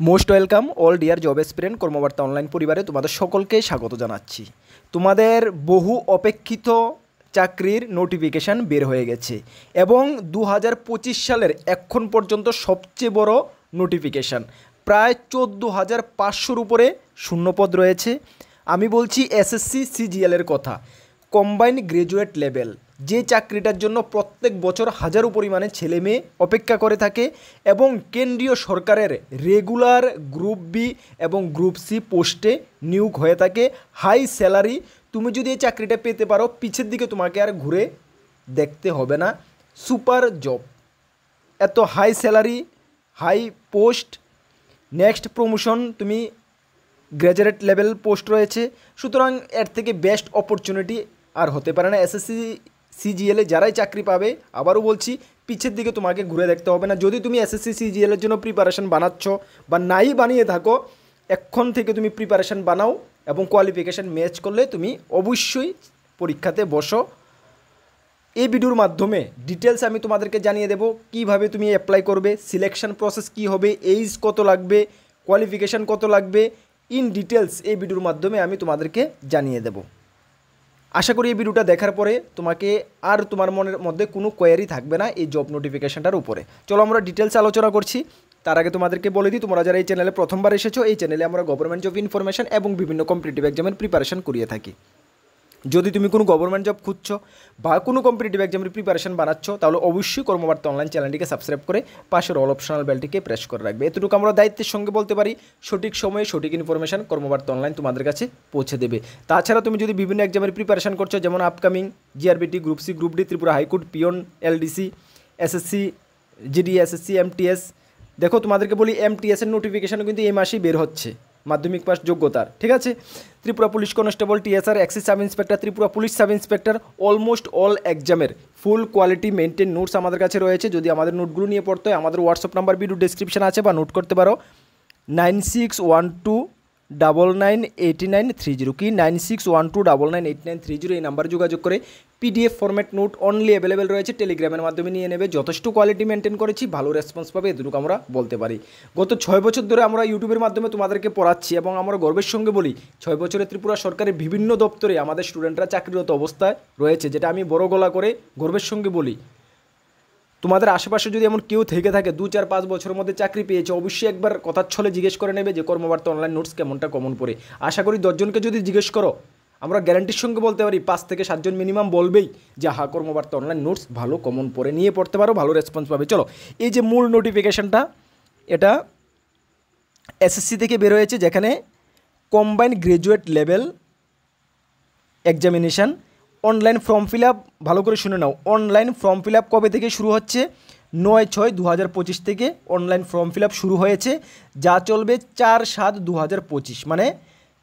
Most welcome all dear job aspirant Karmabarta online পরিবারে তোমাদের সকলকে স্বাগত জানাচ্ছি। তোমাদের বহু অপেক্ষিত চাকরির নোটিফিকেশান বের হয়ে গেছে এবং 2025 সালের এখন পর্যন্ত সবচেয়ে বড় নোটিফিকেশান। প্রায় 14,500-র উপরে শূন্যপদ রয়েছে। আমি বলছি এসএসসি সিজিএলের কথা, কম্বাইন্ড গ্র্যাজুয়েট লেভেল, যে চাকরিটার জন্য প্রত্যেক বছর হাজারো পরিমাণে ছেলে মেয়ে অপেক্ষা করে থাকে এবং কেন্দ্রীয় সরকারের রেগুলার গ্রুপ বি এবং গ্রুপ সি পোস্টে নিয়োগ হয়ে থাকে। হাই স্যালারি, তুমি যদি এই চাকরিটা পেতে পারো পিছের দিকে তোমাকে আর ঘুরে দেখতে হবে না। সুপার জব, এত high salary, high post, next promotion, তুমি গ্র্যাজুয়েট লেভেল পোস্ট রয়েছে। সুতরাং এর থেকে বেস্ট অপরচুনিটি আর হতে পারে না। এসএসসি সিজিএলে যারাই চাকরি পাবে, আবারও বলছি, পিছের দিকে তোমাকে ঘুরে দেখতে হবে না। যদি তুমি এসএসসি সিজিএলের জন্য প্রিপারেশান বানাচ্ছ বা নাই বানিয়ে থাকো, এখন থেকে তুমি প্রিপারেশান বানাও এবং কোয়ালিফিকেশান ম্যাচ করলে তুমি অবশ্যই পরীক্ষাতে বসো। এই ভিডিওর মাধ্যমে ডিটেলস আমি তোমাদেরকে জানিয়ে দেবো কীভাবে তুমি অ্যাপ্লাই করবে, সিলেকশন প্রসেস কী হবে, এইজ কত লাগবে, কোয়ালিফিকেশান কত লাগবে, ইন ডিটেলস এই ভিডিওর মাধ্যমে আমি তোমাদেরকে জানিয়ে দেব। আশা করি এই ভিডিওটা দেখার পরে তোমাকে আর তোমার মনের মধ্যে কোনো কোয়ারি থাকবে না এই জব নোটিফিকেশানটার উপরে। চলো আমরা ডিটেলস আলোচনা করছি। তার আগে তোমাদেরকে বলে দিই, তোমরা যারা এই চ্যানেলে প্রথমবার এসেছো, এই চ্যানেলে আমরা গভর্নমেন্ট জব ইনফরমেশন এবং বিভিন্ন কম্পিটিটিভ এক্সামের প্রিপারেশন করিয়ে থাকি। যদি তুমি কোনো গভর্নমেন্ট জব খুঁজছো বা কোনো কম্পিটিটিভ এক্সামের প্রিপারেশন বানাচ্ছ, তাহলে অবশ্যই কর্মবার্তা অনলাইন চ্যানেলটিকে সাবস্ক্রাইব করে পাশের অল অপশনাল বেলটিকে প্রেস করে রাখবে। এতটুকু আমরা দায়িত্বের সঙ্গে বলতে পারি, সঠিক সময়ে সঠিক ইনফরমেশন কর্মবার্তা অনলাইন তোমাদের কাছে পৌঁছে দেবে। তাছাড়া তুমি যদি বিভিন্ন এক্সামের প্রিপারেশন করছো, যেমন upcoming JRBT, group C, group D, Tripura high court, peon, LDC, SSC, GD, SSC, MTS, দেখো তোমাদেরকে বলি এমটিএসের নোটিফিকেশানও কিন্তু এই মাসেই বের হচ্ছে, মাধ্যমিক পাস যোগ্যতার, ঠিক আছে। Tripura police constable, TSR, excise sub inspector, Tripura police sub inspector, almost all এক্সামের ফুল কোয়ালিটি মেনটেন নোটস আমাদের কাছে রয়েছে। যদি আমাদের নোটগুলো নিয়ে পড়তে হয়, আমাদের হোয়াটসঅ্যাপ নাম্বার ভিডিও ডেসক্রিপশন আছে, বা নোট করতে পারো 9612998930, কি 9612998930, এই নাম্বারে যোগাযোগ করে PDF format note only available রয়েছে, টেলিগ্রামের মাধ্যমে নিয়ে নেবে। যথেষ্ট কোয়ালিটি মেনটেন করেছি, ভালো রেসপন্স পাবে, এটুকু আমরা বলতে পারি। গত 6 বছর ধরে আমরা ইউটিউবের মাধ্যমে তোমাদেরকে পড়াচ্ছি এবং আমরা গর্বের সঙ্গে বলি 6 বছরে ত্রিপুরা সরকারের বিভিন্ন দপ্তরে আমাদের স্টুডেন্টরা চাকরিরত অবস্থায় রয়েছে, যেটা আমি বড় গলা করে গর্বের সঙ্গে বলি। তোমাদের আশেপাশে যদি এমন কেউ থেকে থাকে 2-4-5 বছরের মধ্যে চাকরি পেয়েছে, অবশ্যই একবার কথার ছলে জিজ্ঞেস করে নেবে যে কর্মবার্তা অনলাইন নোটস কেমনটা কমন পড়ে। আশা করি 10 জনকে যদি জিজ্ঞেস করো, আমরা গ্যারান্টির সঙ্গে বলতে পারি 5 থেকে 7 জন মিনিমাম বলবেই যে হ্যাঁ, কর্মবার্তা অনলাইন নোটস ভালো কমন পড়ে, নিয়ে পড়তে পারো, ভালো রেসপন্স পাবে। চলো, এই যে মূল নোটিফিকেশানটা, এটা এসএসসি থেকে বের হয়েছে, যেখানে combined graduate level examination, online form fill up, ভালো করে শুনে নাও, অনলাইন ফর্ম ফিল আপ কবে থেকে শুরু হচ্ছে? 9/6/2025 থেকে অনলাইন ফর্ম ফিল আপ শুরু হয়েছে, যা চলবে 4/7/2025, মানে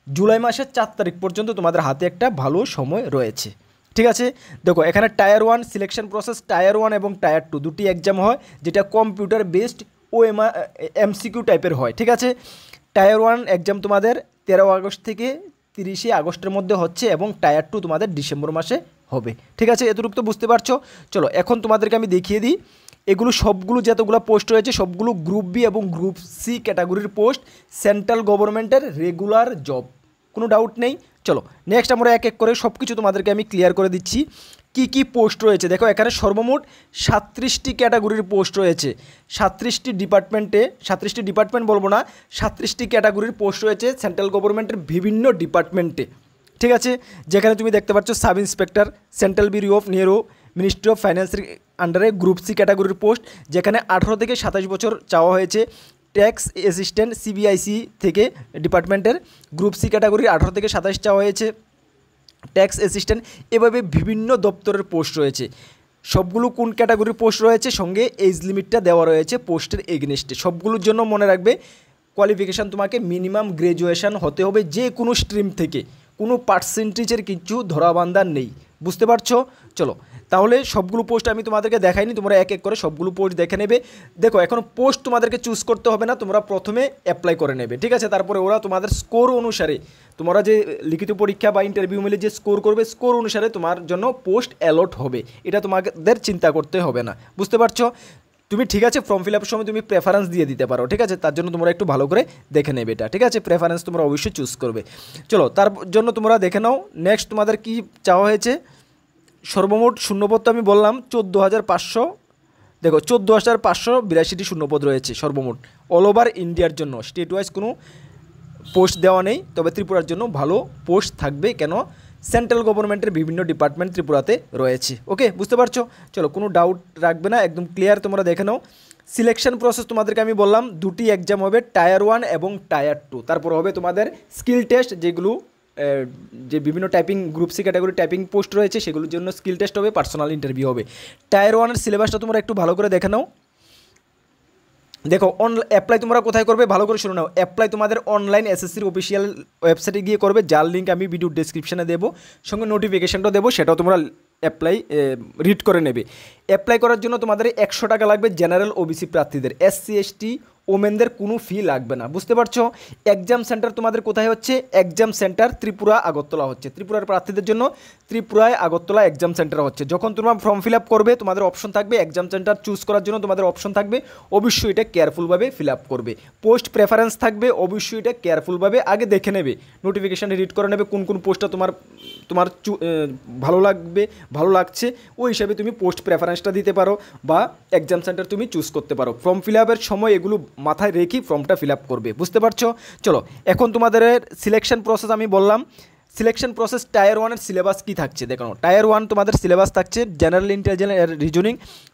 জুলাই মাসের 4 তারিখ পর্যন্ত তোমাদের হাতে একটা ভালো সময় রয়েছে, ঠিক আছে। দেখো এখানে টায়ার 1 সিলেকশন প্রসেস, টায়ার 1 এবং টায়ার 2 দুটি এক্সাম হয়, যেটা কম্পিউটার বেসড ও এমসিকিউ টাইপের হয়, ঠিক আছে। টায়ার 1 এক্সাম তোমাদের 13 আগস্ট থেকে 30 আগস্টের মধ্যে হচ্ছে এবং টায়ার 2 তোমাদের ডিসেম্বর মাসে হবে, ঠিক আছে। এতটুকু তো বুঝতে পারছো। চলো এখন তোমাদেরকে আমি দেখিয়ে দিই, এগুলো সবগুলো যতগুলো পোস্ট রয়েছে সবগুলো গ্রুপ বি এবং গ্রুপ সি ক্যাটাগরির পোস্ট, সেন্ট্রাল গভর্নমেন্টের রেগুলার জব, কোনো ডাউট নেই। চলো নেক্সট আমরা এক এক করে সব কিছু তোমাদেরকে আমি ক্লিয়ার করে দিচ্ছি কি কি পোস্ট রয়েছে। দেখো এখানে সর্বমোট 37টি ক্যাটাগরির পোস্ট রয়েছে, 37টি ডিপার্টমেন্টে, 37টি ডিপার্টমেন্ট বলবো না, 37টি ক্যাটাগরির পোস্ট রয়েছে সেন্ট্রাল গভর্নমেন্টের বিভিন্ন ডিপার্টমেন্টে, ঠিক আছে। যেখানে তুমি দেখতে পাচ্ছ sub inspector, central bureau of neuro, ministry of ফাইন্যান্সের আন্ডারে গ্রুপ সি ক্যাটাগরির পোস্ট, যেখানে 18 থেকে 27 বছর চাওয়া হয়েছে। ট্যাক্স অ্যাসিস্ট্যান্ট সিবিআইসি থেকে ডিপার্টমেন্টের গ্রুপ সি ক্যাটাগরি 18 থেকে 27 চাওয়া হয়েছে, ট্যাক্স অ্যাসিস্ট্যান্ট, এভাবে বিভিন্ন দপ্তরের পোস্ট রয়েছে। সবগুলো কোন ক্যাটাগরির পোস্ট রয়েছে, সঙ্গে এজ লিমিটটা দেওয়া রয়েছে পোস্টের এগেনস্টে। সবগুলোর জন্য মনে রাখবে কোয়ালিফিকেশান তোমাকে মিনিমাম গ্র্যাজুয়েশন হতে হবে, যে কোনো স্ট্রিম থেকে, কোনো পার্সেন্টেজের কিছু ধরাবান্ধা নেই, বুঝতে পারছো। চলো তাহলে সবগুলো পোস্ট আমি তোমাদেরকে দেখাইনি, তোমরা এক এক করে সবগুলো পোস্ট দেখে নেবে। দেখো এখন পোস্ট তোমাদেরকে চুজ করতে হবে না, তোমরা প্রথমে অ্যাপ্লাই করে নেবে, ঠিক আছে। তারপরে ওরা তোমাদের স্কোর অনুসারে, তোমরা যে লিখিত পরীক্ষা বা ইন্টারভিউ মিলে যে স্কোর করবে, স্কোর অনুসারে তোমার জন্য পোস্ট অ্যালট হবে, এটা তোমাদের চিন্তা করতে হবে না, বুঝতে পারছো। তুমি ঠিক আছে ফর্ম ফিল আপের সময় তুমি প্রেফারেন্স দিয়ে দিতে পারো, ঠিক আছে, তার জন্য তোমরা একটু ভালো করে দেখে নেবে এটা, ঠিক আছে, প্রেফারেন্স তোমরা অবশ্যই চুজ করবে। চলো তার জন্য তোমরা দেখে নাও নেক্সট তোমাদের কি চাওয়া হয়েছে। সর্বমোট শূন্যপদ তো আমি বললাম 14,500, দেখো 14,582টি শূন্যপদ রয়েছে সর্বমোট অল ওভার ইন্ডিয়ার জন্য। স্টেট ওয়াইজ কোনো পোস্ট দেওয়া নেই, তবে ত্রিপুরার জন্য ভালো পোস্ট থাকবে, কেন সেন্ট্রাল গভর্নমেন্টের বিভিন্ন ডিপার্টমেন্ট ত্রিপুরাতে রয়েছে। ওকে, বুঝতে পারছো? চলো কোনো ডাউট রাখবে না, একদম ক্লিয়ার তোমরা দেখে নাও। সিলেকশন প্রসেস তোমাদেরকে আমি বললাম দুটি এক্সাম হবে, টায়ার 1 এবং টায়ার 2। তারপর হবে তোমাদের স্কিল টেস্ট, যেগুলো যে বিভিন্ন typing group C category typing post রয়েছে সেগুলোর জন্য স্কিল টেস্ট হবে, পার্সোনাল ইন্টারভিউ হবে। টায়ার 1-এর সিলেবাসটা তোমরা একটু ভালো করে দেখে নাও। দেখো অ্যাপ্লাই তোমরা কোথায় করবে ভালো করে শুনে নাও। অ্যাপ্লাই তোমাদের অনলাইন এসএসসির অফিসিয়াল ওয়েবসাইটে গিয়ে করবে, যার লিঙ্ক আমি ভিডিও ডেসক্রিপশানে দেবো, সঙ্গে নোটিফিকেশানটা দেবো, সেটাও তোমরা অ্যাপ্লাই রিড করে নেবে। অ্যাপ্লাই করার জন্য তোমাদের 100 টাকা লাগবে জেনারেল ওবিসি প্রার্থীদের, এসসি এসটি ওমেনদের কোনো ফি লাগবে না, বুঝতে পারছো? এক্সাম সেন্টার তোমাদের কোথায় হচ্ছে? এক্সাম সেন্টার ত্রিপুরা আগরতলা হচ্ছে। ত্রিপুরার প্রার্থীদের জন্য ত্রিপুরায় আগরতলা এক্সাম সেন্টার হচ্ছে। যখন তোমরা ফর্ম ফিল আপ করবে তোমাদের অপশন থাকবে এক্সাম সেন্টার চুজ করার জন্য, তোমাদের অপশন থাকবে, অবশ্যই এটা কেয়ারফুলভাবে ফিল আপ করবে। পোস্ট প্রেফারেন্স থাকবে, অবশ্যই এটা কেয়ারফুলভাবে আগে দেখে নেবে, নোটিফিকেশান রিড করে নেবে কোন কোন পোস্টটা তোমার ভালো লাগবে, ভালো লাগছে, ওই হিসাবে তুমি পোস্ট প্রেফারেন্সটা দিতে পারো বা এক্সাম সেন্টার তুমি চুজ করতে পারো। ফর্ম ফিল আপের সময় এগুলো মাথায় রেখে ফর্মটা ফিল আপ করবে, বুঝতে পারছো? চলো এখন তোমাদের সিলেকশন প্রসেস আমি বললাম। সিলেকশন প্রসেস টায়ার 1-এর সিলেবাস কী থাকছে দেখো। টায়ার 1 তোমাদের সিলেবাস থাকছে জেনারেল ইন্টেলিজেন্স রিজনিং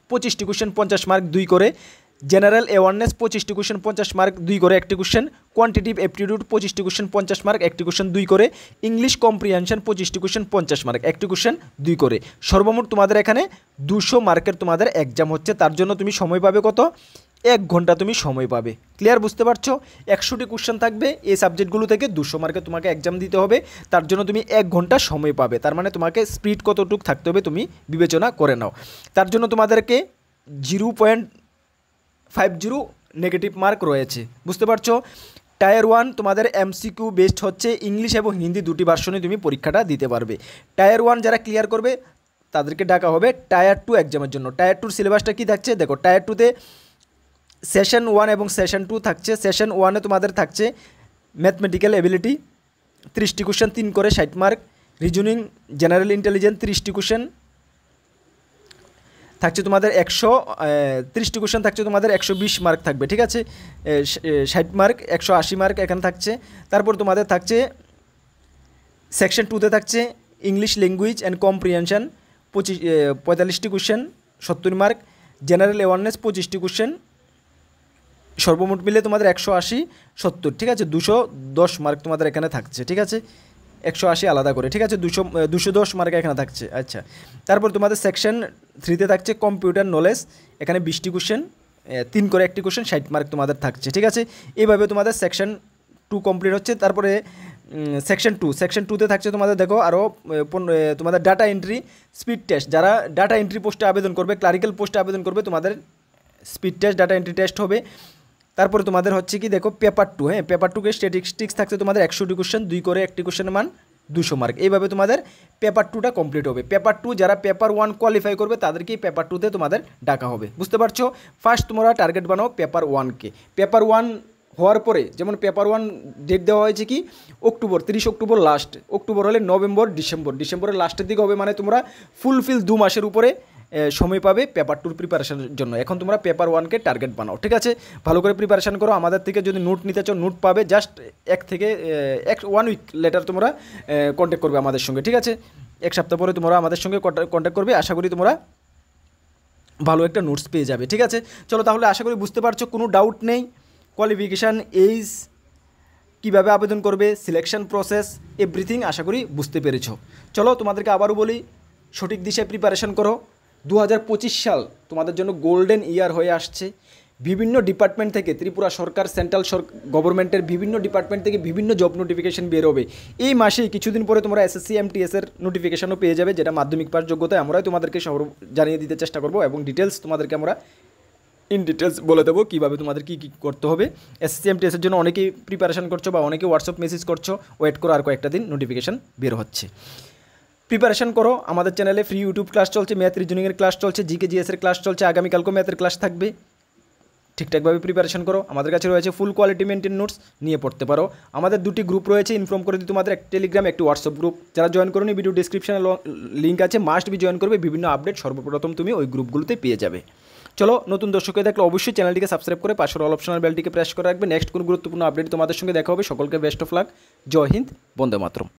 25টি কোশ্চেন 50 মার্ক 2 করে, জেনারেল অ্যাওয়ারনেস 25টি কোশ্চেন 50 মার্ক 2 করে একটি কোশ্চেন, কোয়ান্টিটিভ অ্যাপটিটিউড 25টি কোশ্চেন 50 মার্ক একটি কোশ্চেন 2 করে, ইংলিশ কম্প্রিহেনশন 25টি কোশ্চেন 50 মার্ক একটি কোশ্চেন 2 করে। সর্বমোট তোমাদের এখানে 200 মার্কের তোমাদের এক্সাম হচ্ছে। তার জন্য তুমি সময় পাবে কত? 1 ঘন্টা তুমি সময় পাবে। ক্লিয়ার, বুঝতে পারছো? 100টি কোশ্চেন থাকবে, এই সাবজেক্টগুলো থেকে 200 মার্কে তোমাকে এক্সাম দিতে হবে, তার জন্য তুমি 1 ঘন্টা সময় পাবে। তার মানে তোমাকে স্পিড কতটুকু থাকতে হবে তুমি বিবেচনা করে নাও। তার জন্য তোমাদেরকে 0.50 নেগেটিভ মার্ক রয়েছে, বুঝতে পারছো? টায়ার 1 তোমাদের এমসিকিউ বেসড হচ্ছে, ইংলিশ এবং হিন্দি দুটি ভার্সনে তুমি পরীক্ষাটা দিতে পারবে। টায়ার 1 যারা ক্লিয়ার করবে তাদেরকে ডাকা হবে টায়ার 2 এক্সামের জন্য। টায়ার 2 সিলেবাসটা কী থাকছে দেখো। টায়ার 2-তে সেশন 1 এবং সেশন 2 থাকছে। সেশন 1-এ তোমাদের থাকছে ম্যাথমেটিক্যাল এবিলিটি 30টি কোশ্চেন 3 করে 60 মার্ক, রিজনিং জেনারেল ইন্টেলিজেন্স 30টি কোশ্চেন থাকছে তোমাদের 130টি কোশ্চেন থাকছে তোমাদের 120 মার্ক থাকবে, ঠিক আছে, 60 মার্ক 180 মার্ক এখানে থাকছে। তারপর তোমাদের থাকছে সেকশন 2-তে থাকছে ইংলিশ ল্যাঙ্গুয়েজ অ্যান্ড কম্প্রিহেনশন 45টি কোশ্চেন 70 মার্ক, জেনারেল অ্যাওয়ারনেস 25টি কোশ্চেন, সর্বমোট মিলে তোমাদের 180 70, ঠিক আছে, 210 মার্ক তোমাদের এখানে থাকছে, ঠিক আছে, 180 আলাদা করে, ঠিক আছে, 210 মার্ক এখানে থাকছে। আচ্ছা, তারপর তোমাদের সেকশন 3-তে থাকছে কম্পিউটার নলেজ, এখানে 20টি কোশ্চেন 3 করে একটি কোশ্চেন 60 মার্ক তোমাদের থাকছে, ঠিক আছে। এইভাবে তোমাদের সেকশন 2 কমপ্লিট হচ্ছে। তারপরে সেকশন 2তে থাকছে তোমাদের দেখো আরও তোমাদের ডাটা এন্ট্রি স্পিড টেস্ট। যারা ডাটা এন্ট্রি পোস্টে আবেদন করবে, ক্লারিক্যাল পোস্টে আবেদন করবে, তোমাদের speed test data entry test হবে। তারপরে তোমাদের হচ্ছে কি দেখো পেপার 2, হ্যাঁ, পেপার 2-কে স্ট্যাটিস্টিক্স থাকছে তোমাদের 100টি কোশ্চেন 2 করে একটি কোশ্চেনের মান 200 মার্ক। এইভাবে তোমাদের পেপার 2টা কমপ্লিট হবে। পেপার 2 যারা পেপার 1 কোয়ালিফাই করবে তাদেরকেই পেপার 2-তে তোমাদের ডাকা হবে, বুঝতে পারছো? ফার্স্ট তোমরা টার্গেট বানাও পেপার 1-কে। পেপার 1 হওয়ার পরে যেমন পেপার 1 ডেট দেওয়া হয়েছে কি অক্টোবর, 30 অক্টোবর লাস্ট, অক্টোবর হলে নভেম্বর ডিসেম্বরের লাস্টের দিকে হবে, মানে তোমরা ফুলফিল 2 মাসের উপরে সময় পাবে পেপার 2 প্রিপারেশনের জন্য। এখন তোমরা পেপার 1-কে টার্গেট বানাও, ঠিক আছে, ভালো করে প্রিপারেশন করো। আমাদের থেকে যদি নোট নিতে চাও নোট পাবে, জাস্ট 1 উইক লেটার তোমরা কন্ট্যাক্ট করবে আমাদের সঙ্গে, ঠিক আছে, 1 সপ্তাহ পরে তোমরা আমাদের সঙ্গে কন্ট্যাক্ট করবে। আশা করি তোমরা ভালো একটা নোটস পেয়ে যাবে, ঠিক আছে। চলো তাহলে আশা করি বুঝতে পারছো, কোনো ডাউট নেই। কোয়ালিফিকেশান, এইজ, কীভাবে আবেদন করবে, সিলেকশন প্রসেস, এভরিথিং আশা করি বুঝতে পেরেছো। চলো তোমাদেরকে আবারও বলি, সঠিক দিশায় প্রিপারেশন করো। 2025 সাল তোমাদের জন্য গোল্ডেন ইয়ার হয়ে আসছে। বিভিন্ন ডিপার্টমেন্ট থেকে ত্রিপুরা সরকার, সেন্ট্রাল গভর্নমেন্টের বিভিন্ন ডিপার্টমেন্ট থেকে বিভিন্ন জব নোটিফিকেশন বের হবে। এই মাসেই কিছুদিন পরে তোমরা এসএসসি এমটিএসের নোটিফিকেশনও পেয়ে যাবে, যেটা মাধ্যমিক পাস যোগ্যতায় আমরাই তোমাদেরকে জানিয়ে দিতে চেষ্টা করবো, এবং ডিটেলস তোমাদেরকে আমরা ইন ডিটেলস বলে দেবো কীভাবে তোমাদের কী করতে হবে। এসএসসি এমটিএসের জন্য অনেকেই প্রিপারেশন করছো বা অনেকে হোয়াটসঅ্যাপ মেসেজ করছো, ওয়েট করো আর কয়েকটা দিন, নোটিফিকেশান বের হচ্ছে। প্রিপারেশন করো। আমাদের চ্যানেলে ফ্রি ইউটিউব ক্লাস চলছে, ম্যাথ রিজনিংয়ের ক্লাস চলছে, জিকে জিএসের ক্লাস চলছে, আগামীকালকেও ম্যাথের ক্লাস থাকবে। ঠিকঠাকভাবে প্রিপারেশন করো। আমাদের কাছে রয়েছে ফুল কোয়ালিটি মেনটেন নোটস, নিয়ে পড়তে পারো। আমাদের দুটি গ্রুপ রয়েছে, ইনফর্ম করে দিই তোমাদের, একটি টেলিগ্রাম, একটি হোয়াটসঅ্যাপ গ্রুপ। যারা জয়েন করোনি, ভিডিও ডিসক্রিপশনে লিঙ্ক আছে, মাস্ট বি জয়েন করবে। বিভিন্ন আপডেট সর্বপ্রথম তুমি ওই গ্রুপগুলোতে পেয়ে যাবে। চলো, নতুন দর্শক হয়ে থাকলে অবশ্যই চ্যানেলটিকে সাবস্ক্রাইব করে পাশের অল অপশনাল বেলটিকে প্রেস করে রাখবে। নেক্সট কোন গুরুত্বপূর্ণ আপডেট তোমাদের সঙ্গে দেখা হবে। সকলকে বেস্ট অফ লাক। জয় হিন্দ, বন্দে মাতরম।